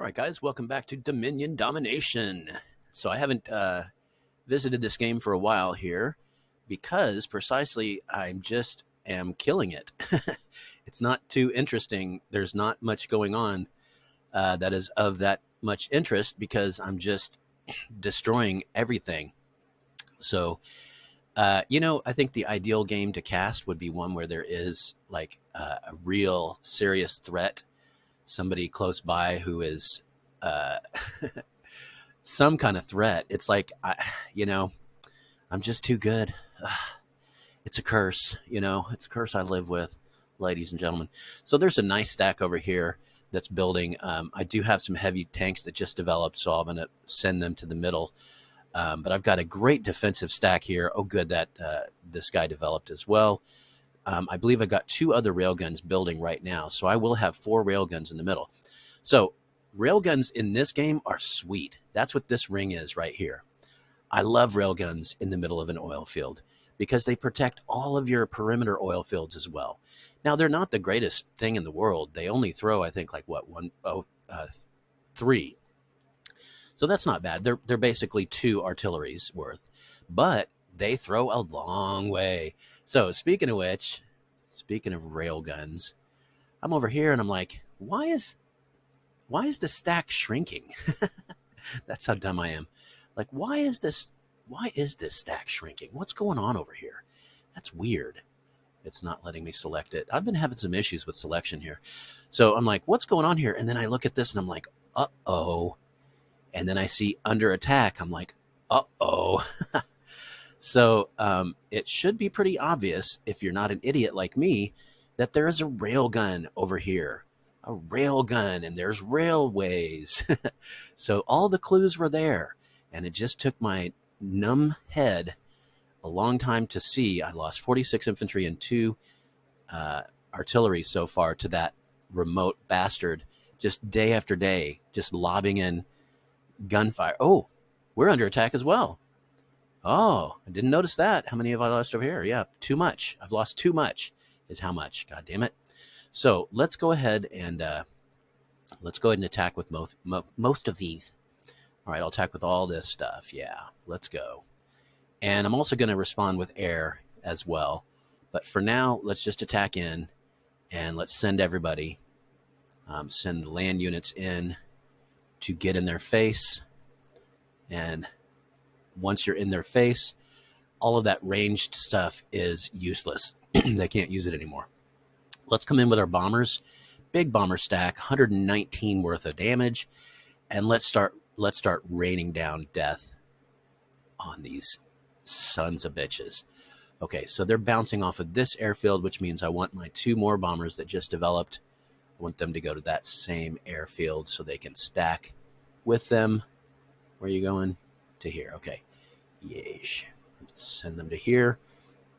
All right, guys, welcome back to Dominion Domination. So I haven't visited this game for a while here because precisely I'm just am killing it. It's not too interesting. There's not much going on that is of that much interest because I'm just destroying everything. So, I think the ideal game to cast would be one where there is like a real serious threat, somebody close by who is uh, some kind of threat. It's like, I'm just too good. It's a curse, it's a curse I live with, ladies and gentlemen. So there's a nice stack over here that's building. I do have some heavy tanks that just developed, so I'm going to send them to the middle. But I've got a great defensive stack here. Oh, good that this guy developed as well. I believe I've got two other railguns building right now, so I will have four railguns in the middle. So railguns in this game are sweet. That's what this ring is right here. I love railguns in the middle of an oil field because they protect all of your perimeter oil fields as well. Now, they're not the greatest thing in the world. They only throw, I think, like three. So that's not bad. They're basically two artilleries worth, but they throw a long way. So speaking of which, speaking of railguns, I'm over here and I'm like, why is the stack shrinking? That's how dumb I am. Like, why is this stack shrinking? What's going on over here? That's weird. It's not letting me select it. I've been having some issues with selection here. So I'm like, what's going on here? And then I look at this and I'm like, uh-oh. And then I see under attack. I'm like, uh-oh. So it should be pretty obvious, if you're not an idiot like me, that there is a railgun over here. A railgun, and there's railways. So all the clues were there, and it just took my numb head a long time to see. I lost 46 infantry and two artillery so far to that remote bastard, just day after day, just lobbing in gunfire. Oh, we're under attack as well. Oh, I didn't notice that. How many have I lost over here? Yeah, too much. I've lost too much is how much. God damn it. So let's go ahead and attack with most of these. All right, I'll attack with all this stuff. Yeah, let's go. And I'm also going to respond with air as well. But for now, let's just attack in, and let's send everybody. Send land units in to get in their face. And once you're in their face, all of that ranged stuff is useless. They can't use it anymore. Let's come in with our bombers. Big bomber stack, 119 worth of damage. And let's start raining down death on these sons of bitches. Okay, so they're bouncing off of this airfield, which means I want my two more bombers that just developed. I want them to go to that same airfield so they can stack with them. Where are you going? To here. Okay. Yeesh. Let's send them to here.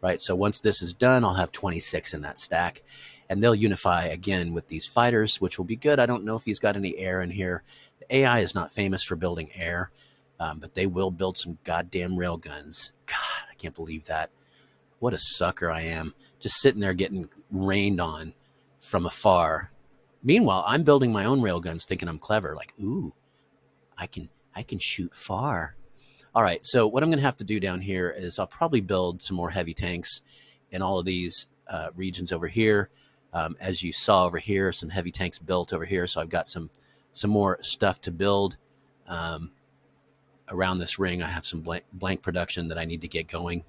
Right, so once this is done, I'll have 26 in that stack. And they'll unify again with these fighters, which will be good. I don't know if he's got any air in here. The AI is not famous for building air, but they will build some goddamn railguns. God, I can't believe that. What a sucker I am. Just sitting there getting rained on from afar. Meanwhile, I'm building my own railguns thinking I'm clever. Like, ooh, I can shoot far. All right, so what I'm going to have to do down here is I'll probably build some more heavy tanks in all of these regions over here. As you saw over here, some heavy tanks built over here, so I've got some more stuff to build around this ring. I have some blank production that I need to get going.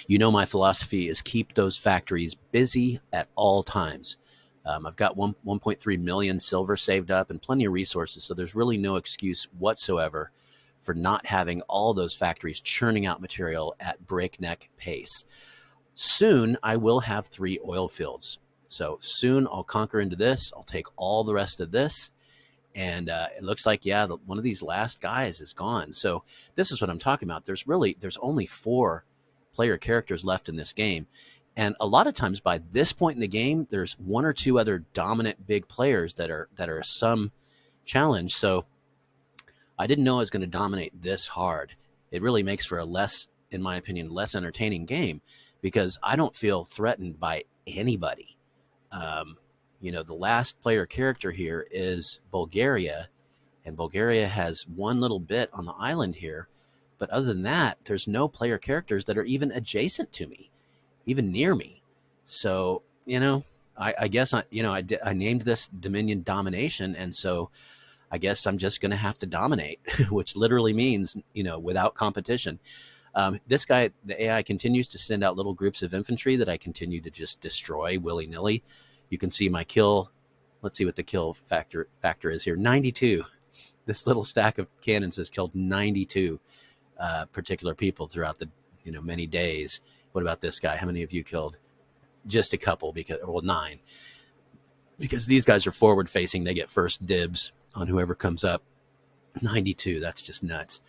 You know, my philosophy is keep those factories busy at all times. I've got 1.3 million silver saved up and plenty of resources, so there's really no excuse whatsoever for not having all those factories churning out material at breakneck pace. Soon, I will have 3 oil fields. So soon I'll conquer into this. I'll take all the rest of this. And it looks like, yeah, one of these last guys is gone. So this is what I'm talking about. There's only 4 player characters left in this game. And a lot of times by this point in the game, there's 1 or 2 other dominant big players that are some challenge. So I didn't know I was going to dominate this hard. It really makes for a less, in my opinion, less entertaining game because I don't feel threatened by anybody. The last player character here is Bulgaria, and Bulgaria has one little bit on the island here. But other than that, there's no player characters that are even adjacent to me, even near me. So, I guess I named this Dominion Domination, and so I guess I'm just going to have to dominate, which literally means, without competition. This guy, the AI, continues to send out little groups of infantry that I continue to just destroy willy-nilly. You can see my kill. Let's see what the kill factor is here. 92. This little stack of cannons has killed 92 particular people throughout the many days. What about this guy? How many of you killed? Just a couple, 9. Because these guys are forward facing, they get first dibs on whoever comes up. 92. That's just nuts.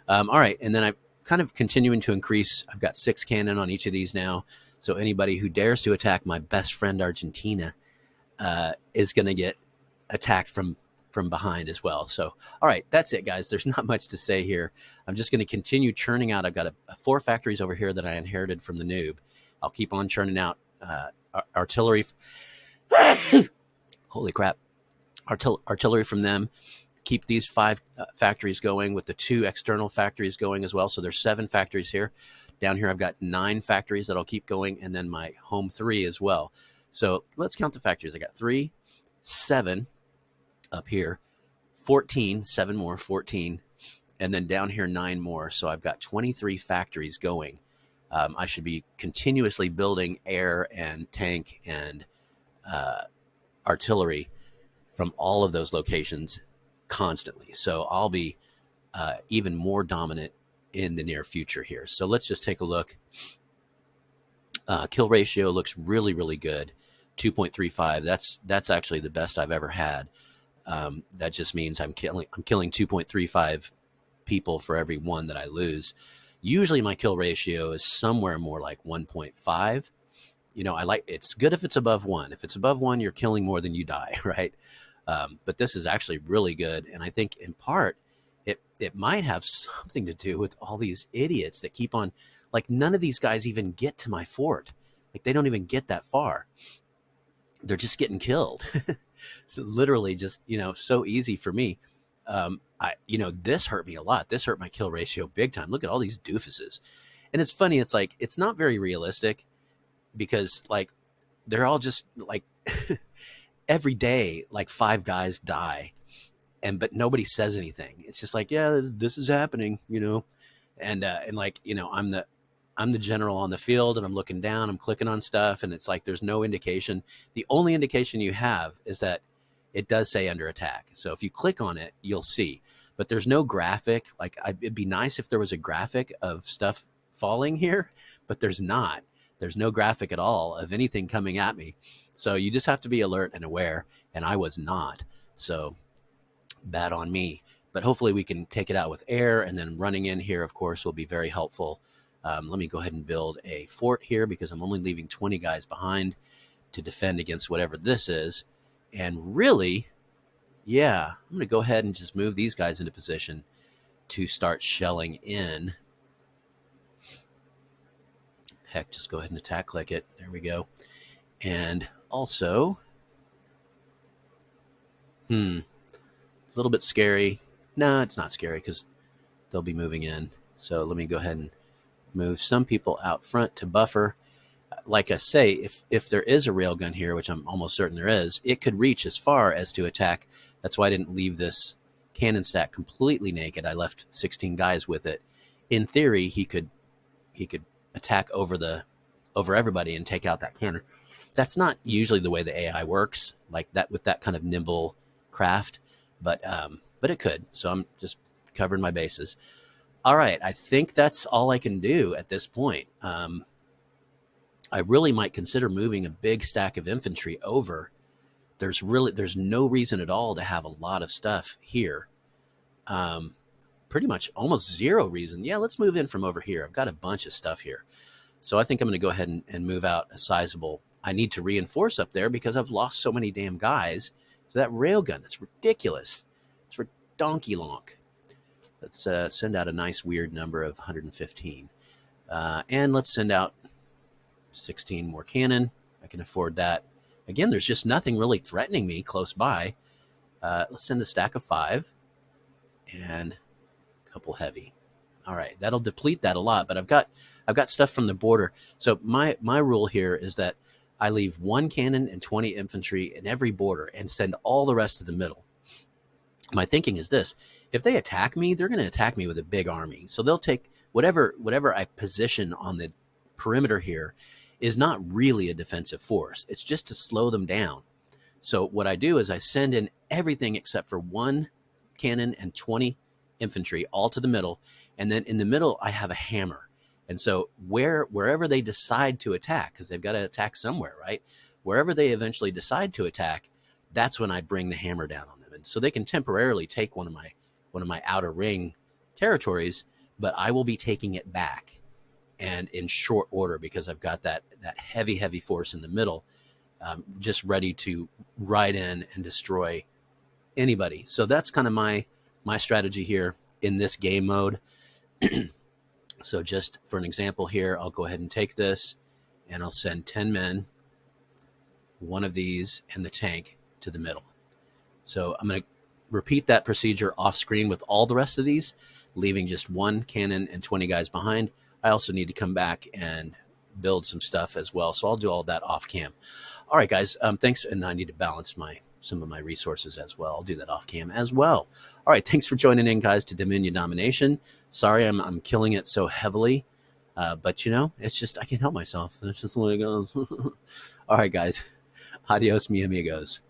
All right, and then I'm kind of continuing to increase. I've got 6 cannon on each of these now. So anybody who dares to attack my best friend Argentina is going to get attacked from behind as well. So, all right, that's it, guys. There's not much to say here. I'm just going to continue churning out. I've got 4 factories over here that I inherited from the noob. I'll keep on churning out artillery. Holy crap. Artillery from them. Keep these 5 factories going with the 2 external factories going as well. So there's 7 factories here. Down here, I've got 9 factories that I'll keep going, and then my home 3 as well. So let's count the factories. I got 3, 7 up here, 14, 7 more, 14, and then down here 9 more. So I've got 23 factories going. I should be continuously building air and tank and artillery from all of those locations constantly. So I'll be even more dominant in the near future here. So let's just take a look. Kill ratio looks really, really good. 2.35. That's actually the best I've ever had. That just means I'm killing 2.35 people for every one that I lose. Usually my kill ratio is somewhere more like 1.5. It's good if it's above 1. If it's above 1, you're killing more than you die, right? But this is actually really good, and I think in part it might have something to do with all these idiots that keep on, like, none of these guys even get to my fort. Like, they don't even get that far. They're just getting killed. So literally just, so easy for me. This hurt me a lot. This hurt my kill ratio big time. Look at all these doofuses. And it's funny. It's like, it's not very realistic because, like, they're all just like every day, like 5 guys die, but nobody says anything. It's just like, yeah, this is happening, and like, I'm the general on the field, and I'm looking down, I'm clicking on stuff, and it's like there's no indication. The only indication you have is that it does say under attack. So if you click on it, you'll see, but there's no graphic. Like, it'd be nice if there was a graphic of stuff falling here, but there's not. There's no graphic at all of anything coming at me. So you just have to be alert and aware, and I was not. So bad on me. But hopefully we can take it out with air, and then running in here, of course, will be very helpful. Let me go ahead and build a fort here because I'm only leaving 20 guys behind to defend against whatever this is. And really, yeah, I'm going to go ahead and just move these guys into position to start shelling in. Heck, just go ahead and attack click it. There we go. And also, a little bit scary. No, it's not scary because they'll be moving in. So let me go ahead and move some people out front to buffer. Like I say, if there is a railgun here, which I'm almost certain there is, it could reach as far as to attack. That's why I didn't leave this cannon stack completely naked. I left 16 guys with it. In theory, he could attack over everybody and take out that cannon. That's not usually the way the AI works, like that, with that kind of nimble craft, but it could. So I'm just covering my bases. All right, I think that's all I can do at this point. I really might consider moving a big stack of infantry over. There's no reason at all to have a lot of stuff here. Pretty much almost zero reason. Yeah, let's move in from over here. I've got a bunch of stuff here. So I think I'm going to go ahead and move out a sizable. I need to reinforce up there because I've lost so many damn guys to that railgun. That's ridiculous. It's redonkulonk. Let's send out a nice weird number of 115. And let's send out 16 more cannon. I can afford that. Again, there's just nothing really threatening me close by. Let's send a stack of 5 and a couple heavy. All right, that'll deplete that a lot, but I've got stuff from the border. So my rule here is that I leave 1 cannon and 20 infantry in every border and send all the rest to the middle. My thinking is this: if they attack me, they're going to attack me with a big army. So they'll take whatever I position on the perimeter here is not really a defensive force. It's just to slow them down. So what I do is I send in everything except for 1 cannon and 20 infantry all to the middle. And then in the middle, I have a hammer. And so wherever they decide to attack, because they've got to attack somewhere, right? Wherever they eventually decide to attack, that's when I bring the hammer down on them. And so they can temporarily take one of my outer ring territories, but I will be taking it back, and in short order, because I've got that heavy force in the middle, just ready to ride in and destroy anybody. So that's kind of my strategy here in this game mode. So just for an example here, I'll go ahead and take this and I'll send 10 men, 1 of these, and the tank to the middle. So I'm going to repeat that procedure off screen with all the rest of these, leaving just 1 cannon and 20 guys behind. I also need to come back and build some stuff as well. So I'll do all that off cam. All right, guys, thanks. And I need to balance some of my resources as well. I'll do that off cam as well. All right, thanks for joining in, guys, to Dominion Domination. Sorry I'm killing it so heavily, but it's just I can't help myself. That's just the way it goes. All right, guys, adios, mi amigos.